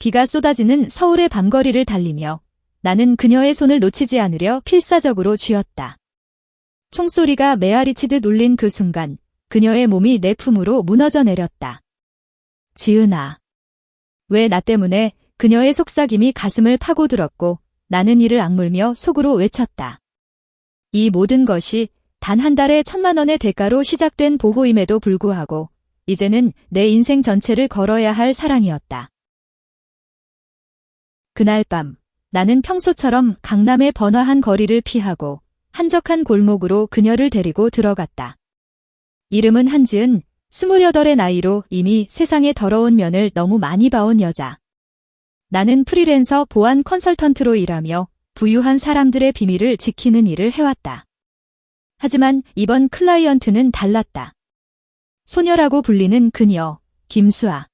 비가 쏟아지는 서울의 밤거리를 달리며 나는 그녀의 손을 놓치지 않으려 필사적으로 쥐었다. 총소리가 메아리치듯 울린 그 순간 그녀의 몸이 내 품으로 무너져 내렸다. 지은아. 왜 나 때문에 그녀의 속삭임이 가슴을 파고들었고 나는 이를 악물며 속으로 외쳤다. 이 모든 것이 단 한 달에 1,000만 원의 대가로 시작된 보호임에도 불구하고 이제는 내 인생 전체를 걸어야 할 사랑이었다. 그날 밤 나는 평소처럼 강남의 번화한 거리를 피하고 한적한 골목으로 그녀를 데리고 들어갔다. 이름은 한지은, 28의 나이로 이미 세상의 더러운 면을 너무 많이 봐온 여자. 나는 프리랜서 보안 컨설턴트로 일하며 부유한 사람들의 비밀을 지키는 일을 해왔다. 하지만 이번 클라이언트는 달랐다. 소녀라고 불리는 그녀, 김수아.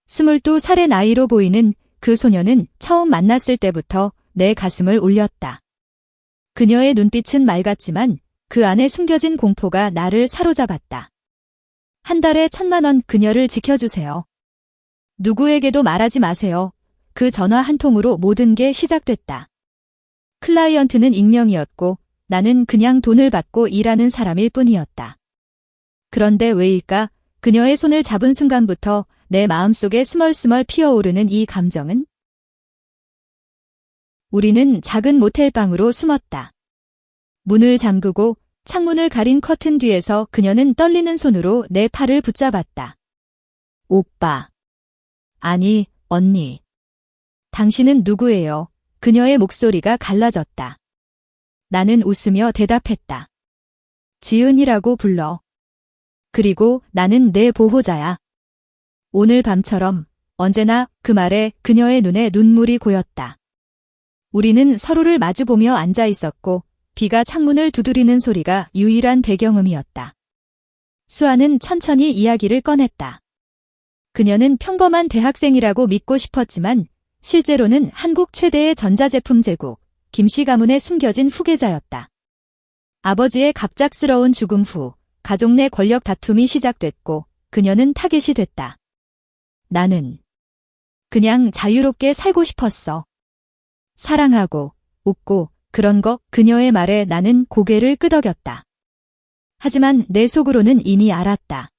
22살의 나이로 보이는 그 소녀는 처음 만났을 때부터 내 가슴을 울렸다. 그녀의 눈빛은 맑았지만 그 안에 숨겨진 공포가 나를 사로잡았다. 한 달에 1,000만 원 그녀를 지켜주세요. 누구에게도 말하지 마세요. 그 전화 한 통으로 모든 게 시작됐다. 클라이언트는 익명이었고 나는 그냥 돈을 받고 일하는 사람일 뿐이었다. 그런데 왜일까? 그녀의 손을 잡은 순간부터 내 마음속에 스멀스멀 피어오르는 이 감정은? 우리는 작은 모텔방으로 숨었다. 문을 잠그고 창문을 가린 커튼 뒤에서 그녀는 떨리는 손으로 내 팔을 붙잡았다. 오빠. 아니, 언니. 당신은 누구예요? 그녀의 목소리가 갈라졌다. 나는 웃으며 대답했다. 지은이라고 불러. 그리고 나는 내 보호자야. 오늘 밤처럼 언제나. 그 말에 그녀의 눈에 눈물이 고였다. 우리는 서로를 마주보며 앉아 있었고 비가 창문을 두드리는 소리가 유일한 배경음이었다. 수아는 천천히 이야기를 꺼냈다. 그녀는 평범한 대학생이라고 믿고 싶었지만 실제로는 한국 최대의 전자제품 제국 김씨 가문에 숨겨진 후계자였다. 아버지의 갑작스러운 죽음 후 가족 내 권력 다툼이 시작됐고 그녀는 타겟이 됐다. 나는 그냥 자유롭게 살고 싶었어. 사랑하고 웃고 그런 거. 그녀의 말에 나는 고개를 끄덕였다. 하지만 내 속으로는 이미 알았다.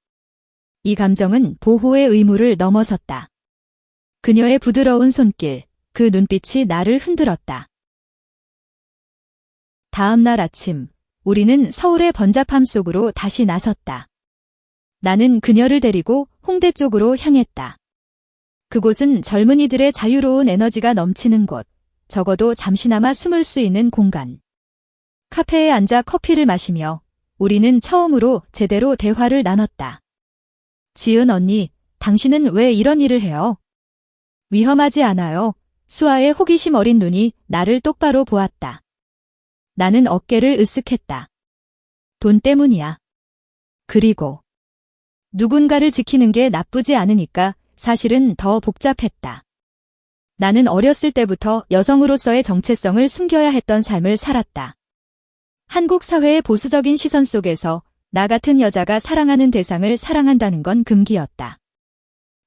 이 감정은 보호의 의무를 넘어섰다. 그녀의 부드러운 손길, 그 눈빛이 나를 흔들었다. 다음 날 아침, 우리는 서울의 번잡함 속으로 다시 나섰다. 나는 그녀를 데리고 홍대 쪽으로 향했다. 그곳은 젊은이들의 자유로운 에너지가 넘치는 곳, 적어도 잠시나마 숨을 수 있는 공간. 카페에 앉아 커피를 마시며 우리는 처음으로 제대로 대화를 나눴다. 지은 언니, 당신은 왜 이런 일을 해요? 위험하지 않아요. 수아의 호기심 어린 눈이 나를 똑바로 보았다. 나는 어깨를 으쓱했다. 돈 때문이야. 그리고 누군가를 지키는 게 나쁘지 않으니까. 사실은 더 복잡했다. 나는 어렸을 때부터 여성으로서의 정체성을 숨겨야 했던 삶을 살았다. 한국 사회의 보수적인 시선 속에서 나 같은 여자가 사랑하는 대상을 사랑한다는 건 금기였다.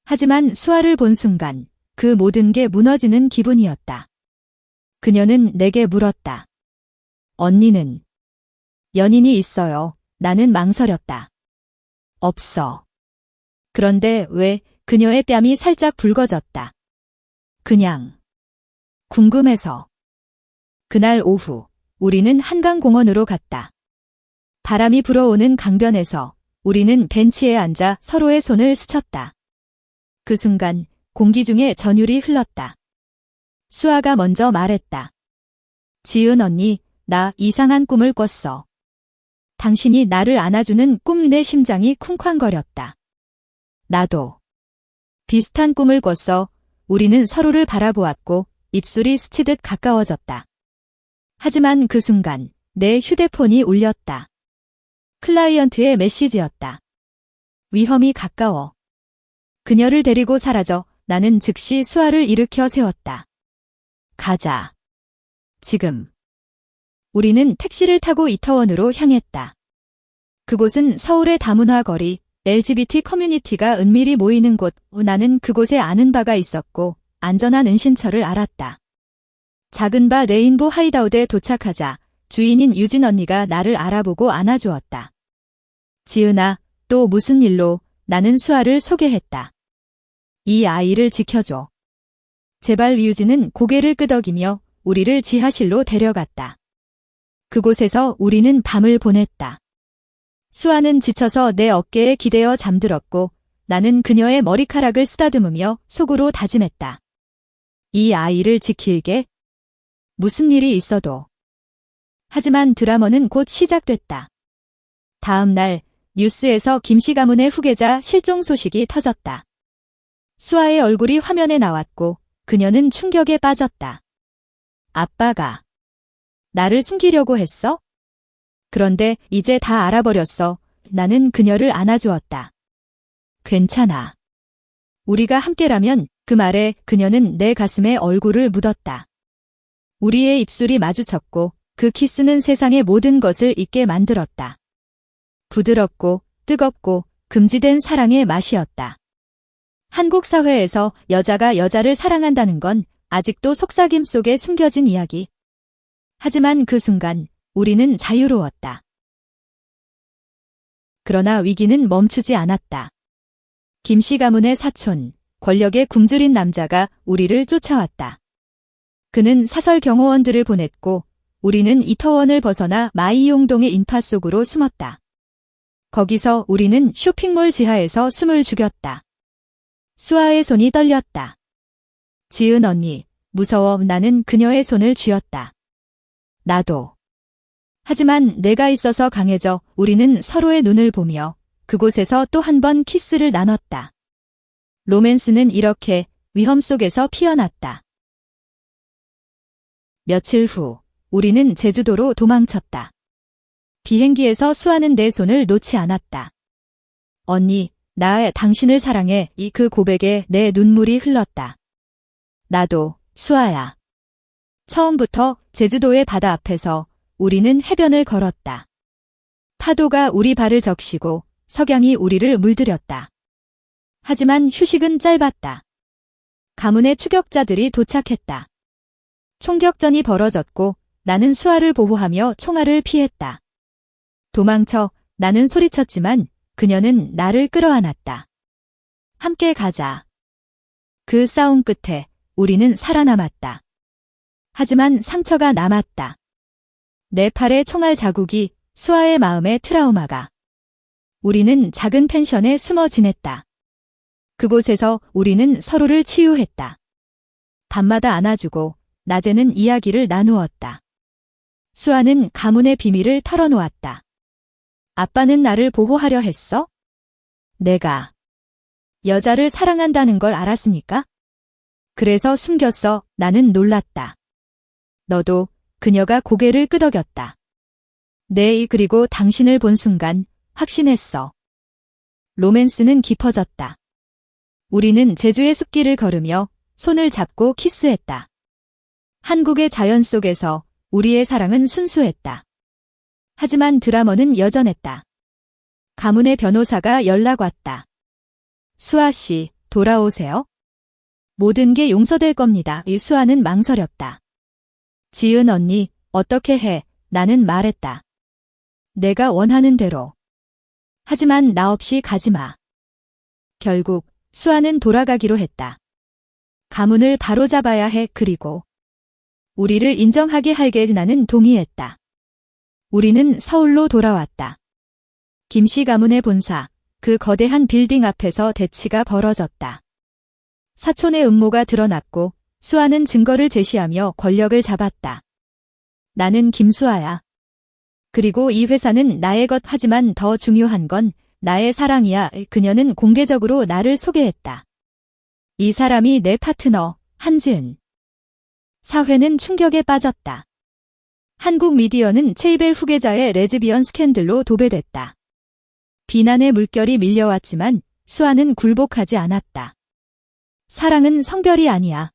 하지만 수아를 본 순간 그 모든 게 무너지는 기분이었다. 그녀는 내게 물었다. 언니는 연인이 있어요. 나는 망설였다. 없어. 그런데 왜? 그녀의 뺨이 살짝 붉어졌다. 그냥 궁금해서. 그날 오후 우리는 한강공원으로 갔다. 바람이 불어오는 강변에서 우리는 벤치에 앉아 서로의 손을 스쳤다. 그 순간 공기 중에 전율이 흘렀다. 수아가 먼저 말했다. 지은 언니, 나 이상한 꿈을 꿨어. 당신이 나를 안아주는 꿈. 내 심장이 쿵쾅거렸다. 나도 비슷한 꿈을 꿨어. 우리는 서로를 바라보았고 입술이 스치듯 가까워졌다. 하지만 그 순간 내 휴대폰이 울렸다. 클라이언트의 메시지였다. 위험이 가까워. 그녀를 데리고 사라져. 나는 즉시 수아를 일으켜 세웠다. 가자. 지금. 우리는 택시를 타고 이태원으로 향했다. 그곳은 서울의 다문화 거리, LGBT 커뮤니티가 은밀히 모이는 곳. 나는 그곳에 아는 바가 있었고 안전한 은신처를 알았다. 작은 바 레인보 하이드아웃에 도착하자 주인인 유진 언니가 나를 알아보고 안아주었다. 지은아, 또 무슨 일로? 나는 수아를 소개했다. 이 아이를 지켜줘. 제발. 유진은 고개를 끄덕이며 우리를 지하실로 데려갔다. 그곳에서 우리는 밤을 보냈다. 수아는 지쳐서 내 어깨에 기대어 잠들었고 나는 그녀의 머리카락을 쓰다듬으며 속으로 다짐했다. 이 아이를 지킬게. 무슨 일이 있어도. 하지만 드라마는 곧 시작됐다. 다음 날 뉴스에서 김씨 가문의 후계자 실종 소식이 터졌다. 수아의 얼굴이 화면에 나왔고 그녀는 충격에 빠졌다. 아빠가 나를 숨기려고 했어? 그런데 이제 다 알아버렸어. 나는 그녀를 안아주었다. 괜찮아. 우리가 함께라면. 그 말에 그녀는 내 가슴에 얼굴을 묻었다. 우리의 입술이 마주쳤고 그 키스는 세상의 모든 것을 잊게 만들었다. 부드럽고 뜨겁고 금지된 사랑의 맛이었다. 한국 사회에서 여자가 여자를 사랑한다는 건 아직도 속삭임 속에 숨겨진 이야기. 하지만 그 순간 우리는 자유로웠다. 그러나 위기는 멈추지 않았다. 김씨 가문의 사촌, 권력에 굶주린 남자가 우리를 쫓아왔다. 그는 사설 경호원들을 보냈고 우리는 이터원을 벗어나 마이용동의 인파 속으로 숨었다. 거기서 우리는 쇼핑몰 지하에서 숨을 죽였다. 수아의 손이 떨렸다. 지은 언니, 무서워. 나는 그녀의 손을 쥐었다. 나도. 하지만 내가 있어서 강해져. 우리는 서로의 눈을 보며 그곳에서 또 한 번 키스를 나눴다. 로맨스는 이렇게 위험 속에서 피어났다. 며칠 후 우리는 제주도로 도망쳤다. 비행기에서 수아는 내 손을 놓지 않았다. 언니, 나 당신을 사랑해. 그 고백에 내 눈물이 흘렀다. 나도, 수아야. 처음부터 제주도의 바다 앞에서 우리는 해변을 걸었다. 파도가 우리 발을 적시고 석양이 우리를 물들였다. 하지만 휴식은 짧았다. 가문의 추격자들이 도착했다. 총격전이 벌어졌고 나는 수아를 보호하며 총알을 피했다. 도망쳐. 나는 소리쳤지만 그녀는 나를 끌어안았다. 함께 가자. 그 싸움 끝에 우리는 살아남았다. 하지만 상처가 남았다. 내 팔에 총알 자국이, 수아의 마음에 트라우마가. 우리는 작은 펜션에 숨어 지냈다. 그곳에서 우리는 서로를 치유했다. 밤마다 안아주고 낮에는 이야기를 나누었다. 수아는 가문의 비밀을 털어놓았다. 아빠는 나를 보호하려 했어? 내가 여자를 사랑한다는 걸 알았으니까? 그래서 숨겼어. 나는 놀랐다. 너도. 그녀가 고개를 끄덕였다. 네, 그리고 당신을 본 순간 확신했어. 로맨스는 깊어졌다. 우리는 제주의 숲길을 걸으며 손을 잡고 키스했다. 한국의 자연 속에서 우리의 사랑은 순수했다. 하지만 드라마는 여전했다. 가문의 변호사가 연락 왔다. 수아 씨, 돌아오세요. 모든 게 용서될 겁니다. 수아는 망설였다. 지은 언니, 어떻게 해? 나는 말했다. 내가 원하는 대로. 하지만 나 없이 가지 마. 결국 수아는 돌아가기로 했다. 가문을 바로잡아야 해. 그리고 우리를 인정하게 하게. 나는 동의했다. 우리는 서울로 돌아왔다. 김씨 가문의 본사, 그 거대한 빌딩 앞에서 대치가 벌어졌다. 사촌의 음모가 드러났고 수아는 증거를 제시하며 권력을 잡았다. 나는 김수아야. 그리고 이 회사는 나의 것. 하지만 더 중요한 건 나의 사랑이야. 그녀는 공개적으로 나를 소개했다. 이 사람이 내 파트너, 한지은. 사회는 충격에 빠졌다. 한국 미디어는 체이벨 후계자의 레즈비언 스캔들로 도배됐다. 비난의 물결이 밀려왔지만 수아는 굴복하지 않았다. 사랑은 성별이 아니야.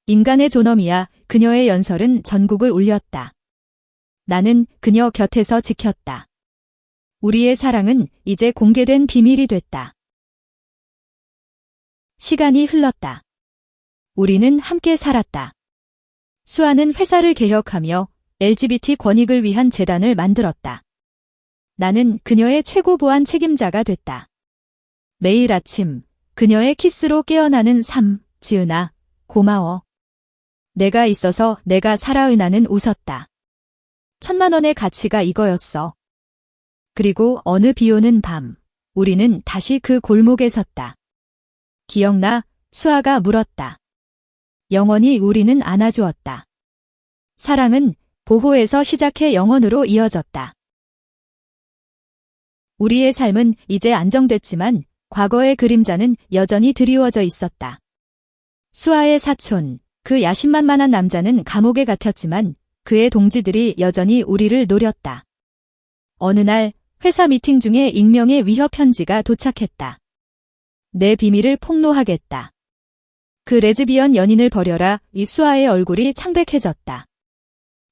인간의 존엄이야. 그녀의 연설은 전국을 울렸다. 나는 그녀 곁에서 지켰다. 우리의 사랑은 이제 공개된 비밀이 됐다. 시간이 흘렀다. 우리는 함께 살았다. 수아는 회사를 개혁하며 LGBT 권익을 위한 재단을 만들었다. 나는 그녀의 최고 보안 책임자가 됐다. 매일 아침 그녀의 키스로 깨어나는 삶, 지은아, 고마워. 내가 있어서 내가 살아. 은하는 웃었다. 1,000만 원의 가치가 이거였어. 그리고 어느 비 오는 밤, 우리는 다시 그 골목에 섰다. 기억나? 수아가 물었다. 영원히 우리는 안아주었다. 사랑은 보호에서 시작해 영원으로 이어졌다. 우리의 삶은 이제 안정됐지만 과거의 그림자는 여전히 드리워져 있었다. 수아의 사촌, 그 야심만만한 남자는 감옥에 갇혔지만 그의 동지들이 여전히 우리를 노렸다. 어느 날 회사 미팅 중에 익명의 위협 편지가 도착했다. 내 비밀을 폭로하겠다. 그 레즈비언 연인을 버려라. 이 수아의 얼굴이 창백해졌다.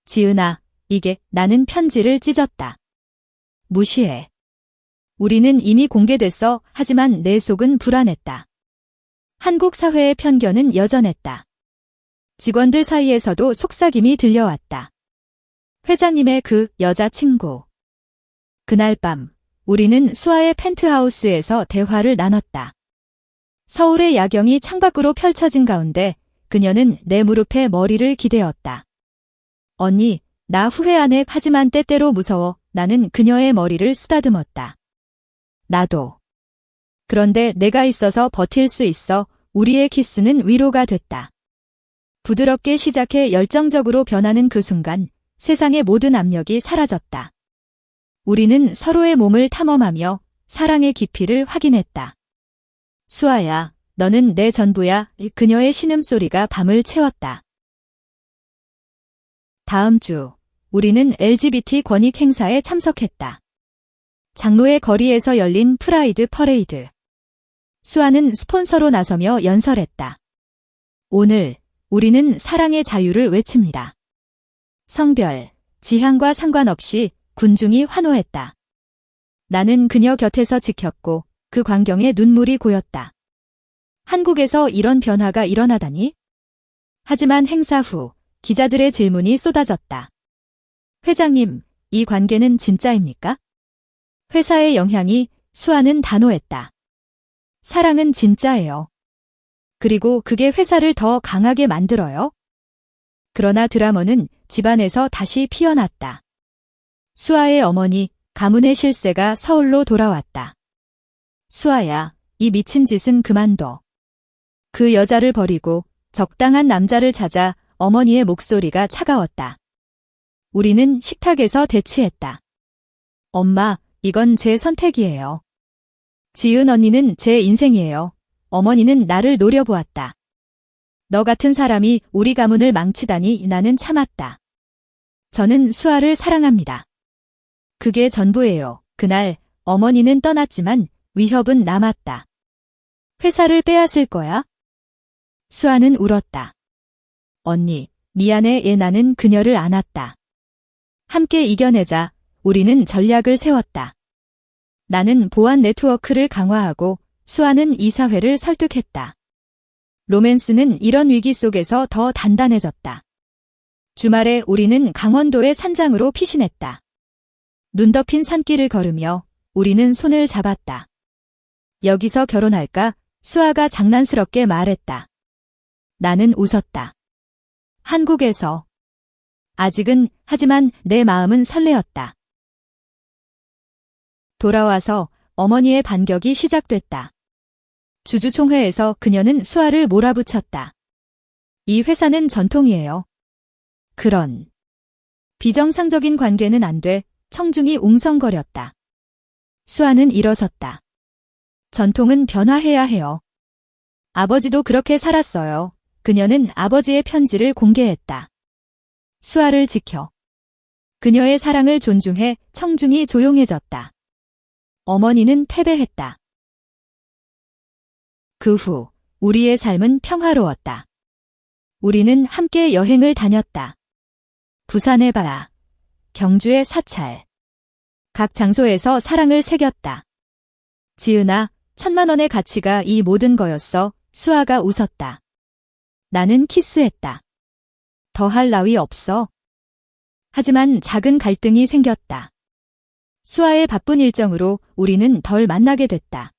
지은아, 나는 편지를 찢었다. 무시해. 우리는 이미 공개됐어. 하지만 내 속은 불안했다. 한국 사회의 편견은 여전했다. 직원들 사이에서도 속삭임이 들려왔다. 회장님의 그 여자친구. 그날 밤, 우리는 수아의 펜트하우스에서 대화를 나눴다. 서울의 야경이 창밖으로 펼쳐진 가운데 그녀는 내 무릎에 머리를 기대었다. 언니, 나 후회 안 해. 하지만 때때로 무서워. 나는 그녀의 머리를 쓰다듬었다. 나도. 그런데 내가 있어서 버틸 수 있어. 우리의 키스는 위로가 됐다. 부드럽게 시작해 열정적으로 변하는 그 순간 세상의 모든 압력이 사라졌다. 우리는 서로의 몸을 탐험하며 사랑의 깊이를 확인했다. 수아야, 너는 내 전부야. 그녀의 신음소리가 밤을 채웠다. 다음 주, 우리는 LGBT 권익 행사에 참석했다. 장로의 거리에서 열린 프라이드 퍼레이드. 수아는 스폰서로 나서며 연설했다. 오늘 우리는 사랑의 자유를 외칩니다. 성별, 지향과 상관없이 군중이 환호했다. 나는 그녀 곁에서 지켰고 그 광경에 눈물이 고였다. 한국에서 이런 변화가 일어나다니? 하지만 행사 후 기자들의 질문이 쏟아졌다. 회장님, 이 관계는 진짜입니까? 회사의 영향이. 수아는 단호했다. 사랑은 진짜예요. 그리고 그게 회사를 더 강하게 만들어요. 그러나 드라마는 집안에서 다시 피어났다. 수아의 어머니, 가문의 실세가 서울로 돌아왔다. 수아야, 이 미친 짓은 그만둬. 그 여자를 버리고 적당한 남자를 찾아. 어머니의 목소리가 차가웠다. 우리는 식탁에서 대치했다. 엄마, 이건 제 선택이에요. 지은 언니는 제 인생이에요. 어머니는 나를 노려보았다. 너 같은 사람이 우리 가문을 망치다니. 나는 참았다. 저는 수아를 사랑합니다. 그게 전부예요. 그날 어머니는 떠났지만 위협은 남았다. 회사를 빼앗을 거야? 수아는 울었다. 언니, 미안해. 나는 그녀를 안았다. 함께 이겨내자. 우리는 전략을 세웠다. 나는 보안 네트워크를 강화하고 수아는 이사회를 설득했다. 로맨스는 이런 위기 속에서 더 단단해졌다. 주말에 우리는 강원도의 산장으로 피신했다. 눈 덮인 산길을 걸으며 우리는 손을 잡았다. 여기서 결혼할까? 수아가 장난스럽게 말했다. 나는 웃었다. 한국에서. 아직은. 하지만 내 마음은 설레었다. 돌아와서 어머니의 반격이 시작됐다. 주주총회에서 그녀는 수아를 몰아붙였다. 이 회사는 전통이에요. 그런 비정상적인 관계는 안 돼. 청중이 웅성거렸다. 수아는 일어섰다. 전통은 변화해야 해요. 아버지도 그렇게 살았어요. 그녀는 아버지의 편지를 공개했다. 수아를 지켜. 그녀의 사랑을 존중해. 청중이 조용해졌다. 어머니는 패배했다. 그 후 우리의 삶은 평화로웠다. 우리는 함께 여행을 다녔다. 부산의 바다, 경주의 사찰. 각 장소에서 사랑을 새겼다. 지은아, 1,000만 원의 가치가 이 모든 거였어. 수아가 웃었다. 나는 키스했다. 더할 나위 없어. 하지만 작은 갈등이 생겼다. 수아의 바쁜 일정으로 우리는 덜 만나게 됐다.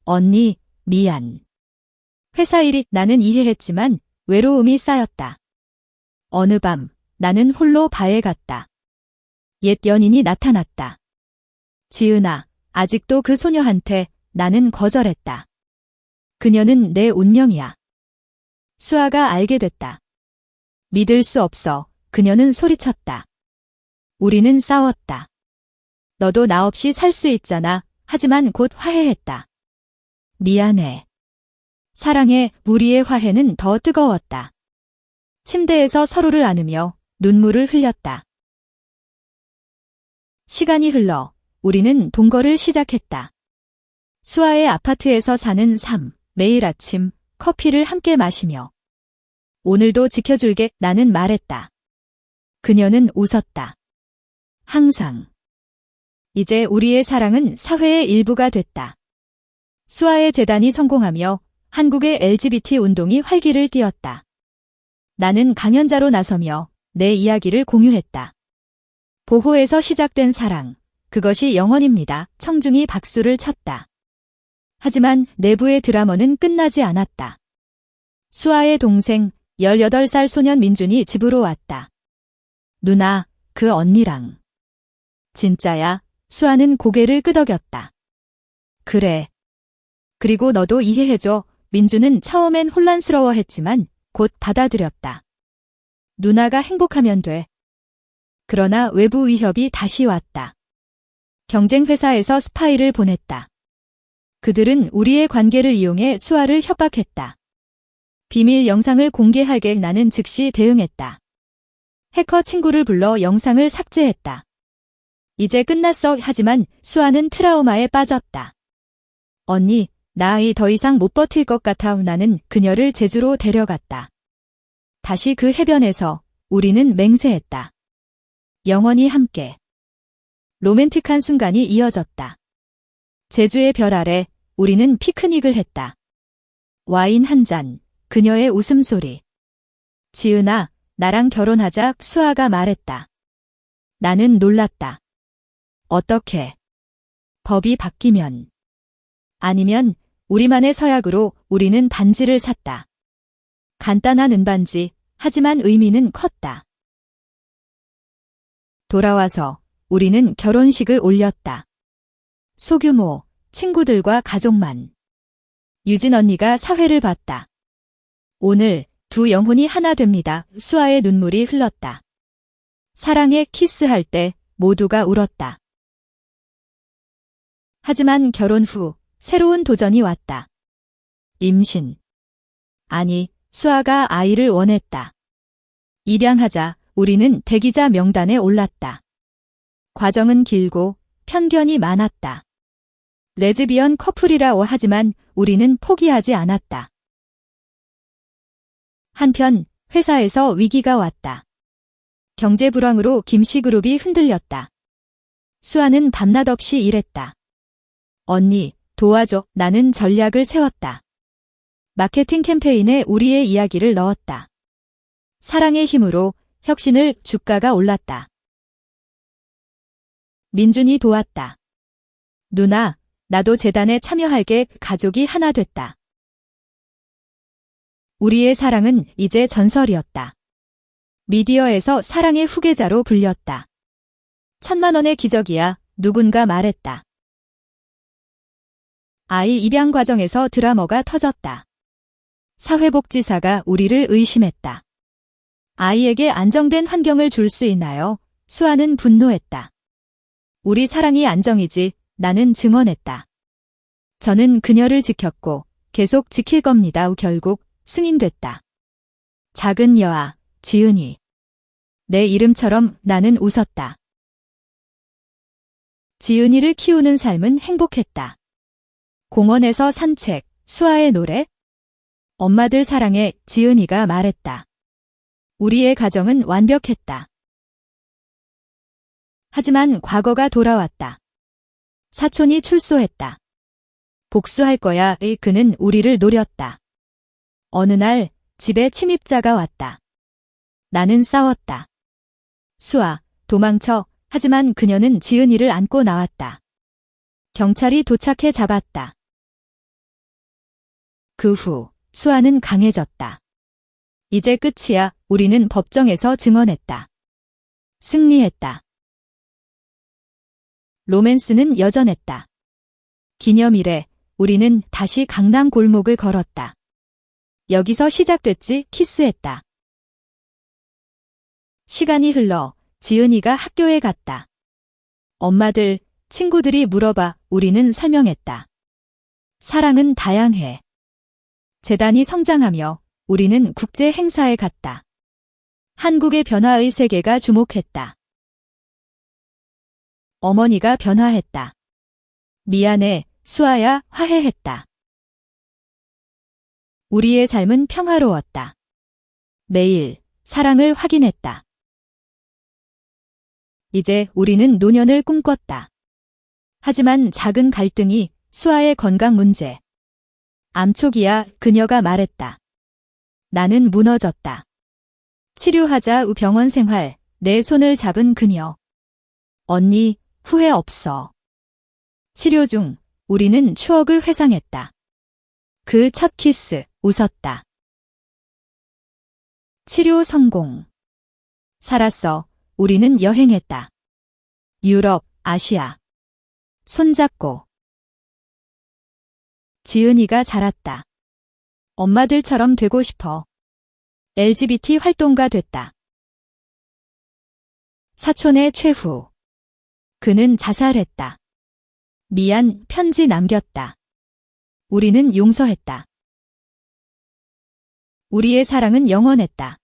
언니, 미안. 회사 일이 나는 이해했지만 외로움이 쌓였다. 어느 밤 나는 홀로 바에 갔다. 옛 연인이 나타났다. 지은아, 아직도 그 소녀한테 나는 거절했다. 그녀는 내 운명이야. 수아가 알게 됐다. 믿을 수 없어. 그녀는 소리쳤다. 우리는 싸웠다. 너도 나 없이 살 수 있잖아. 하지만 곧 화해했다. 미안해. 사랑해. 우리의 화해는 더 뜨거웠다. 침대에서 서로를 안으며 눈물을 흘렸다. 시간이 흘러 우리는 동거를 시작했다. 수아의 아파트에서 사는 삶, 매일 아침 커피를 함께 마시며 오늘도 지켜줄게 나는 말했다. 그녀는 웃었다. 항상. 이제 우리의 사랑은 사회의 일부가 됐다. 수아의 재단이 성공하며 한국의 LGBT 운동이 활기를 띠었다. 나는 강연자로 나서며 내 이야기를 공유했다. 보호에서 시작된 사랑, 그것이 영원입니다. 청중이 박수를 쳤다. 하지만 내부의 드라마는 끝나지 않았다. 수아의 동생 18살 소년 민준이 집으로 왔다. 누나, 그 언니랑. 진짜야? 수아는 고개를 끄덕였다. 그래. 그리고 너도 이해해줘. 민준은 처음엔 혼란스러워했지만 곧 받아들였다. 누나가 행복하면 돼. 그러나 외부 위협이 다시 왔다. 경쟁 회사에서 스파이를 보냈다. 그들은 우리의 관계를 이용해 수아를 협박했다. 비밀 영상을 공개하게 나는 즉시 대응했다. 해커 친구를 불러 영상을 삭제했다. 이제 끝났어. 하지만 수아는 트라우마에 빠졌다. 언니, 나 더 이상 못 버틸 것 같아. 나는 그녀를 제주로 데려갔다. 다시 그 해변에서 우리는 맹세했다. 영원히 함께. 로맨틱한 순간이 이어졌다. 제주의 별 아래 우리는 피크닉을 했다. 와인 한 잔, 그녀의 웃음소리. 지은아, 나랑 결혼하자. 수아가 말했다. 나는 놀랐다. 어떻게? 법이 바뀌면. 아니면 우리만의 서약으로 우리는 반지를 샀다. 간단한 은반지, 하지만 의미는 컸다. 돌아와서 우리는 결혼식을 올렸다. 소규모, 친구들과 가족만. 유진 언니가 사회를 봤다. 오늘 두 영혼이 하나 됩니다. 수아의 눈물이 흘렀다. 사랑에 키스할 때 모두가 울었다. 하지만 결혼 후 새로운 도전이 왔다. 임신. 아니, 수아가 아이를 원했다. 입양하자 우리는 대기자 명단에 올랐다. 과정은 길고 편견이 많았다. 레즈비언 커플이라고 하지만 우리는 포기하지 않았다. 한편 회사에서 위기가 왔다. 경제 불황으로 김씨그룹이 흔들렸다. 수아는 밤낮 없이 일했다. 언니, 도와줘. 나는 전략을 세웠다. 마케팅 캠페인에 우리의 이야기를 넣었다. 사랑의 힘으로 혁신을 주가가 올랐다. 민준이 도왔다. 누나, 나도 재단에 참여할게. 가족이 하나 됐다. 우리의 사랑은 이제 전설이었다. 미디어에서 사랑의 후계자로 불렸다. 1,000만 원의 기적이야. 누군가 말했다. 아이 입양 과정에서 드라마가 터졌다. 사회복지사가 우리를 의심했다. 아이에게 안정된 환경을 줄 수 있나요? 수아는 분노했다. 우리 사랑이 안정이지. 나는 증언했다. 저는 그녀를 지켰고 계속 지킬 겁니다. 결국 승인됐다. 작은 여아, 지은이. 내 이름처럼 나는 웃었다. 지은이를 키우는 삶은 행복했다. 공원에서 산책, 수아의 노래. 엄마들 사랑해. 지은이가 말했다. 우리의 가정은 완벽했다. 하지만 과거가 돌아왔다. 사촌이 출소했다. 복수할 거야. 그는 우리를 노렸다. 어느 날 집에 침입자가 왔다. 나는 싸웠다. 수아, 도망쳐. 하지만 그녀는 지은이를 안고 나왔다. 경찰이 도착해 잡았다. 그 후 수아는 강해졌다. 이제 끝이야. 우리는 법정에서 증언했다. 승리했다. 로맨스는 여전했다. 기념일에 우리는 다시 강남 골목을 걸었다. 여기서 시작됐지. 키스했다. 시간이 흘러 지은이가 학교에 갔다. 엄마들, 친구들이 물어봐. 우리는 설명했다. 사랑은 다양해. 재단이 성장하며 우리는 국제 행사에 갔다. 한국의 변화의 세계가 주목했다. 어머니가 변화했다. 미안해, 수아야. 화해했다. 우리의 삶은 평화로웠다. 매일 사랑을 확인했다. 이제 우리는 노년을 꿈꿨다. 하지만 작은 갈등이 수아의 건강 문제. 암 초기야. 그녀가 말했다. 나는 무너졌다. 치료하자. 병원 생활. 내 손을 잡은 그녀. 언니, 후회 없어. 치료 중 우리는 추억을 회상했다. 그 첫 키스, 웃었다. 치료 성공. 살았어. 우리는 여행했다. 유럽, 아시아. 손잡고. 지은이가 자랐다. 엄마들처럼 되고 싶어. LGBT 활동가 됐다. 사촌의 최후. 그는 자살했다. 미안. 편지 남겼다. 우리는 용서했다. 우리의 사랑은 영원했다.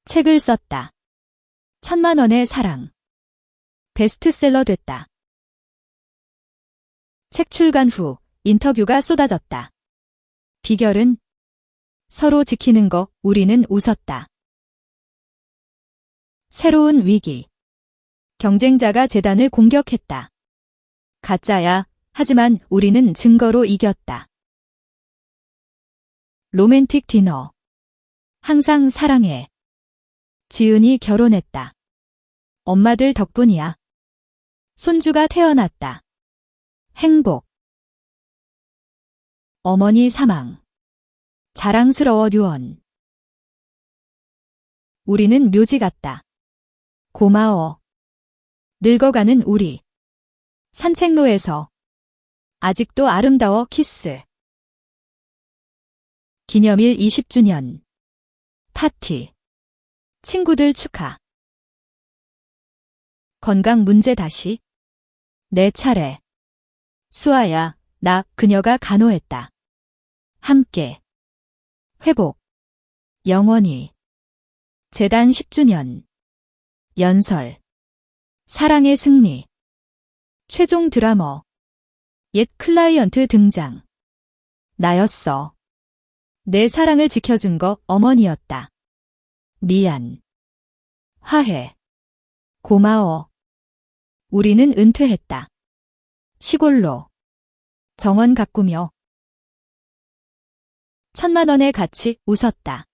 책을 썼다. 1,000만 원의 사랑. 베스트셀러 됐다. 책 출간 후 인터뷰가 쏟아졌다. 비결은 서로 지키는 거. 우리는 웃었다. 새로운 위기. 경쟁자가 재단을 공격했다. 가짜야. 하지만 우리는 증거로 이겼다. 로맨틱 디너. 항상 사랑해. 지은이 결혼했다. 엄마들 덕분이야. 손주가 태어났다. 행복. 어머니 사망. 자랑스러워. 유언. 우리는 묘지 같다. 고마워. 늙어가는 우리. 산책로에서. 아직도 아름다워. 키스. 기념일 20주년. 파티. 친구들 축하. 건강 문제 다시. 내 차례. 수아야, 나. 그녀가 간호했다. 함께. 회복. 영원히. 재단 10주년. 연설. 사랑의 승리. 최종 드라머. 옛 클라이언트 등장. 나였어. 내 사랑을 지켜준 거 어머니였다. 미안. 화해. 고마워. 우리는 은퇴했다. 시골로. 정원 가꾸며. 1,000만 원의 가치. 웃었다.